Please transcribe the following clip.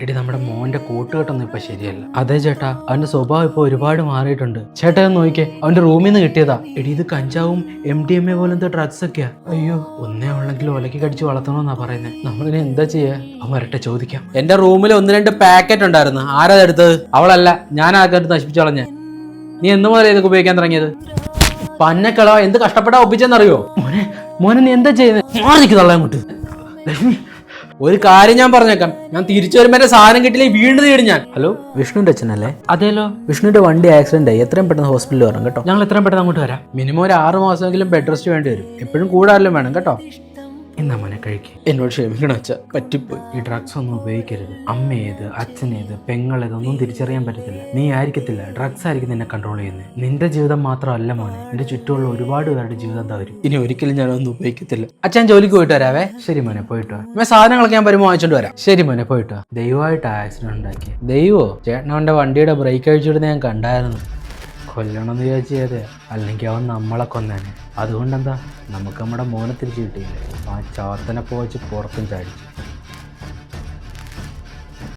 എടി നമ്മുടെ മോന്റെ കൂട്ടുകെട്ടൊന്നും ഇപ്പൊ ശരിയല്ല. അതെ ചേട്ടാ, അവന്റെ സ്വഭാവം ഇപ്പൊ ഒരുപാട് മാറിയിട്ടുണ്ട്. ചേട്ടാ നോക്കിക്കേ, അവന്റെ റൂമിൽ നിന്ന് കിട്ടിയതാ. എടി ഇത് കഞ്ചാവും MDMA പോലത്തെ ഡ്രഗ്സ് ഒക്കെയാ. അയ്യോ, ഒന്നേ ഉള്ളെങ്കിലും ഒലക്കി കടിച്ച് വളർത്തണമെന്നാ പറയുന്നത്. നമ്മളിനി എന്താ ചെയ്യാ? അവൻ വരട്ടെ ചോദിക്കാം. എന്റെ റൂമിൽ 1-2 പാക്കറ്റ് ഉണ്ടായിരുന്നു. ആരാ എടുത്തത്? അവളല്ല, ഞാൻ ആൾക്കാർ നശിപ്പിച്ചു കളഞ്ഞ. നീ എന്ന് മുതലേ ഇതൊക്കെ ഉപയോഗിക്കാൻ തുടങ്ങിയത്? പന്നക്കള എന്ത് കഷ്ടപ്പെട്ടാ ഒപ്പിച്ചെന്നറിയോ? മോനെ മോനെ നീ എന്താ ചെയ്യുന്നത്? മാറിക്ക് തള്ളാൻ വിട്ട്. ലക്ഷ്മി, ഒരു കാര്യം ഞാൻ പറഞ്ഞേക്കാം, ഞാൻ തിരിച്ചു വരുമ്പോ എന്റെ സാധനം കിട്ടില്ലേ വീണ്ടും തീടും ഞാൻ. ഹലോ, വിഷ്ണുവിന്റെ അച്ഛനല്ലേ? അതെല്ലോ. വിഷ്ണുവിന്റെ വണ്ടി ആക്സിഡന്റ് ആയി, എത്രയും പെട്ടെന്ന് ഹോസ്പിറ്റലിൽ വരണം കേട്ടോ. ഞങ്ങൾ എത്രയും പെട്ടെന്ന് അങ്ങോട്ട് വരാം. മിനിമം ഒരു 6 മാസമെങ്കിലും ബെഡ് റെസ്റ്റ് വേണ്ടി വരും. എപ്പോഴും കൂടാലും വേണം കേട്ടോ. എന്നാ മോനെ കഴിക്കുക. എന്നോട് ക്ഷമിക്കണം അച്ഛ, പറ്റിപ്പോയി. ഈ ഡ്രഗ്സ് ഒന്നും ഉപയോഗിക്കരുത്. അമ്മയേത് അച്ഛനേത് പെങ്ങളേതൊന്നും തിരിച്ചറിയാൻ പറ്റത്തില്ല. നീ ആയിരിക്കത്തില്ല, ഡ്രഗ്സ് ആയിരിക്കും നിന്നെ കൺട്രോൾ ചെയ്യുന്നത്. നിന്റെ ജീവിതം മാത്രമല്ല മോനെ, നിന്റെ ചുറ്റുമുള്ള ഒരുപാട് പേരുടെ ജീവിതം തരും. ഇനി ഒരിക്കലും ഞാനൊന്നും ഉപയോഗിക്കത്തില്ല. അച്ഛൻ ജോലിക്ക് പോയിട്ട് വരാവേ. ശരി മോനെ, പോയിട്ട് വാ. സാധനങ്ങളൊക്കെ ഞാൻ വരുമ്പോൾ വാങ്ങിച്ചോണ്ട് വരാം. ശരി മോനെ, പോയിട്ട് വാ. ദൈവമായിട്ട് ആക്സിഡന്റ് ഉണ്ടാക്കി. ദൈവോ? ചേട്ടനവന്റെ വണ്ടിയുടെ ബ്രേക്ക് അഴിച്ചിടുന്ന ഞാൻ കണ്ടായിരുന്നു. കൊല്ലണമെന്ന് വിചാരിച്ചത്, അല്ലെങ്കിൽ അവൻ നമ്മളെ കൊന്നേനെ. അതുകൊണ്ടെന്താ, നമുക്ക് നമ്മുടെ മോനെ തിരിച്ചു കിട്ടിയില്ലേ? ആ ചാത്തനെ പോയിച്ച് പുറത്തും ചാടിച്ചു.